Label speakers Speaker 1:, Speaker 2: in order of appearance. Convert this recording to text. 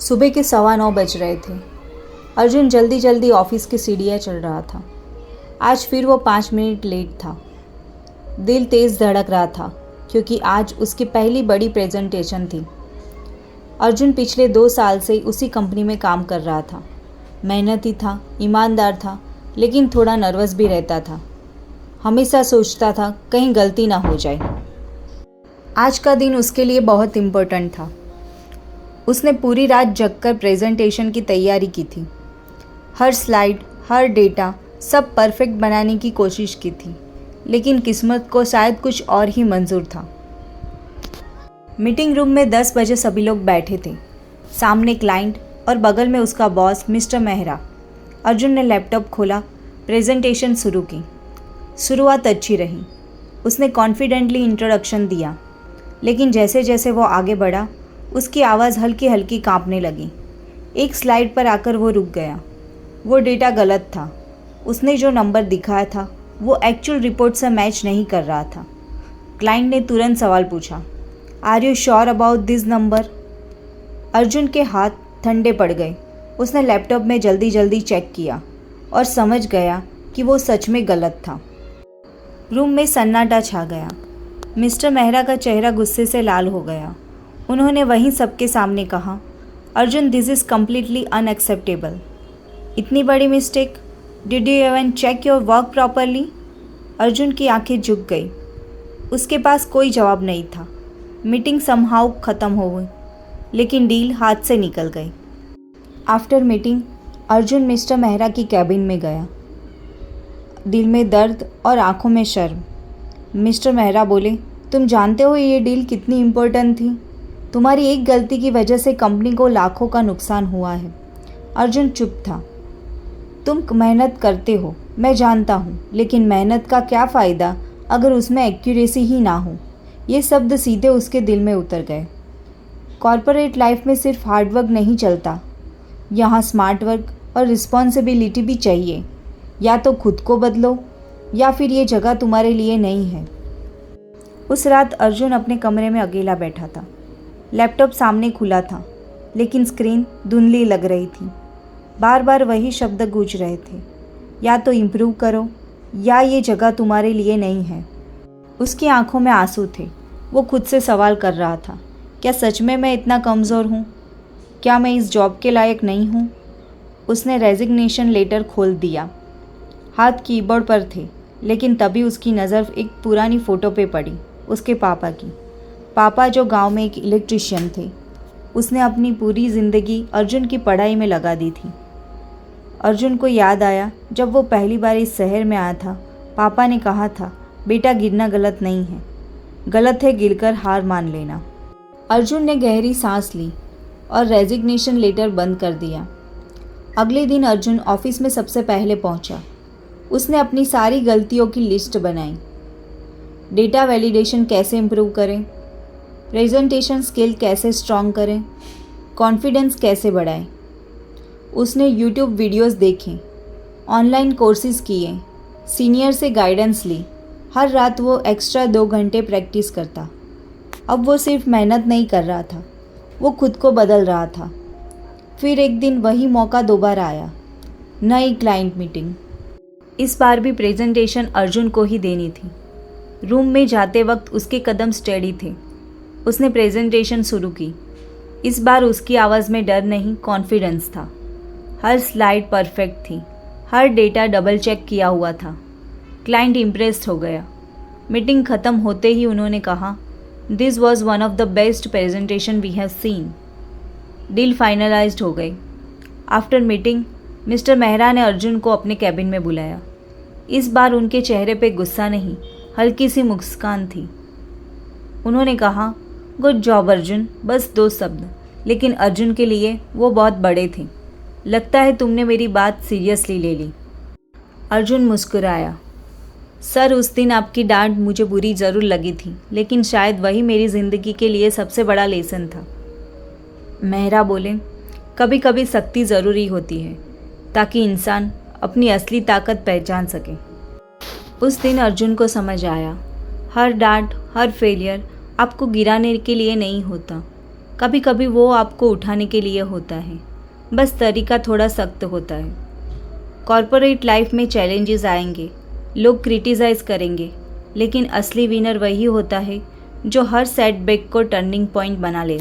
Speaker 1: सुबह के 9:15 बज रहे थे। अर्जुन जल्दी जल्दी ऑफिस की सीढ़ियाँ चढ़ रहा था। आज फिर वो 5 मिनट लेट था। दिल तेज़ धड़क रहा था क्योंकि आज उसकी पहली बड़ी प्रेजेंटेशन थी। अर्जुन पिछले 2 साल से उसी कंपनी में काम कर रहा था। मेहनती था, ईमानदार था, लेकिन थोड़ा नर्वस भी रहता था। हमेशा सोचता था कहीं गलती ना हो जाए। आज का दिन उसके लिए बहुत इम्पोर्टेंट था। उसने पूरी रात जगकर प्रेजेंटेशन की तैयारी की थी। हर स्लाइड, हर डेटा सब परफेक्ट बनाने की कोशिश की थी, लेकिन किस्मत को शायद कुछ और ही मंजूर था। मीटिंग रूम में 10 बजे सभी लोग बैठे थे। सामने क्लाइंट और बगल में उसका बॉस मिस्टर मेहरा। अर्जुन ने लैपटॉप खोला, प्रेजेंटेशन शुरू की। शुरुआत अच्छी रही। उसने कॉन्फिडेंटली इंट्रोडक्शन दिया, लेकिन जैसे जैसे वो आगे बढ़ा उसकी आवाज़ हल्की हल्की कांपने लगी। एक स्लाइड पर आकर वो रुक गया। वो डेटा गलत था। उसने जो नंबर दिखाया था वो एक्चुअल रिपोर्ट से मैच नहीं कर रहा था। क्लाइंट ने तुरंत सवाल पूछा, are you sure about this number? Arjun के हाथ ठंडे पड़ गए। उसने लैपटॉप में जल्दी जल्दी चेक किया और समझ गया कि वो सच में गलत था। रूम में सन्नाटा छा गया। मिस्टर मेहरा का चेहरा गुस्से से लाल हो गया। उन्होंने वहीं सबके सामने कहा, Arjun, this is completely unacceptable. इतनी बड़ी mistake? Did you even check your work properly? Arjun की आंखें झुक गई। उसके पास कोई जवाब नहीं था। मीटिंग समहाउ ख़त्म हो गई, लेकिन डील हाथ से निकल गई। After meeting Arjun mister Mehra की कैबिन में गया, दिल में दर्द और आंखों में शर्म। मिस्टर मेहरा बोले, तुम जानते हो ये डील कितनी इम्पोर्टेंट थी? तुम्हारी एक गलती की वजह से कंपनी को लाखों का नुकसान हुआ है। अर्जुन चुप था। तुम मेहनत करते हो, मैं जानता हूँ, लेकिन मेहनत का क्या फ़ायदा अगर उसमें एक्यूरेसी ही ना हो? ये शब्द सीधे उसके दिल में उतर गए। कॉर्पोरेट लाइफ में सिर्फ हार्डवर्क नहीं चलता, यहाँ स्मार्ट वर्क और रिस्पॉन्सिबिलिटी भी चाहिए। या तो खुद को बदलो या फिर ये जगह तुम्हारे लिए नहीं है। उस रात अर्जुन अपने कमरे में अकेला बैठा था। लैपटॉप सामने खुला था, लेकिन स्क्रीन धुंधली लग रही थी। बार बार वही शब्द गूंज रहे थे, या तो इम्प्रूव करो या ये जगह तुम्हारे लिए नहीं है। उसकी आंखों में आंसू थे। वो खुद से सवाल कर रहा था, क्या सच में मैं इतना कमज़ोर हूँ? क्या मैं इस जॉब के लायक नहीं हूँ? उसने रेजिग्नेशन लेटर खोल दिया। हाथ कीबोर्ड पर थे, लेकिन तभी उसकी नज़र एक पुरानी फ़ोटो पे पड़ी, उसके पापा की। पापा जो गांव में एक इलेक्ट्रिशियन थे। उसने अपनी पूरी ज़िंदगी अर्जुन की पढ़ाई में लगा दी थी। अर्जुन को याद आया जब वो पहली बार इस शहर में आया था, पापा ने कहा था, बेटा गिरना गलत नहीं है, गलत है गिरकर हार मान लेना। अर्जुन ने गहरी सांस ली और रेजिग्नेशन लेटर बंद कर दिया। अगले दिन अर्जुन ऑफिस में सबसे पहले पहुंचा। उसने अपनी सारी गलतियों की लिस्ट बनाई। डेटा वैलिडेशन कैसे इम्प्रूव करें, प्रेजेंटेशन स्किल कैसे स्ट्रॉन्ग करें, कॉन्फिडेंस कैसे बढ़ाएं। उसने यूट्यूब वीडियोस देखे, ऑनलाइन कोर्सेज किए, सीनियर से गाइडेंस ली। हर रात वो एक्स्ट्रा 2 घंटे प्रैक्टिस करता। अब वो सिर्फ मेहनत नहीं कर रहा था, वो खुद को बदल रहा था। फिर एक दिन वही मौका दोबारा आया, नई क्लाइंट मीटिंग। इस बार भी प्रेजेंटेशन अर्जुन को ही देनी थी। रूम में जाते वक्त उसके कदम स्टेडी थे। उसने प्रेजेंटेशन शुरू की। इस बार उसकी आवाज़ में डर नहीं, कॉन्फिडेंस था। हर स्लाइड परफेक्ट थी, हर डेटा डबल चेक किया हुआ था। क्लाइंट इम्प्रेस्ड हो गया। मीटिंग ख़त्म होते ही उन्होंने कहा, this was one of the best presentation we have seen. Deal finalised हो गई। आफ्टर मीटिंग मिस्टर मेहरा ने अर्जुन को अपने कैबिन में बुलाया। इस बार उनके चेहरे पे गुस्सा नहीं, हल्की सी मुस्कान थी। उन्होंने कहा, गुड जॉब अर्जुन। बस 2 शब्द, लेकिन अर्जुन के लिए वो बहुत बड़े थे। लगता है तुमने मेरी बात सीरियसली ले ली। अर्जुन मुस्कुराया। सर, उस दिन आपकी डांट मुझे बुरी ज़रूर लगी थी, लेकिन शायद वही मेरी ज़िंदगी के लिए सबसे बड़ा लेसन था। मेहरा बोले, कभी कभी सख्ती ज़रूरी होती है ताकि इंसान अपनी असली ताकत पहचान सके। उस दिन अर्जुन को समझ आया, हर डांट, हर फेलियर आपको गिराने के लिए नहीं होता, कभी कभी वो आपको उठाने के लिए होता है, बस तरीका थोड़ा सख्त होता है। कॉर्पोरेट लाइफ में चैलेंजेस आएंगे, लोग क्रिटिसाइज़ करेंगे, लेकिन असली विनर वही होता है जो हर सेटबैक को टर्निंग पॉइंट बना ले।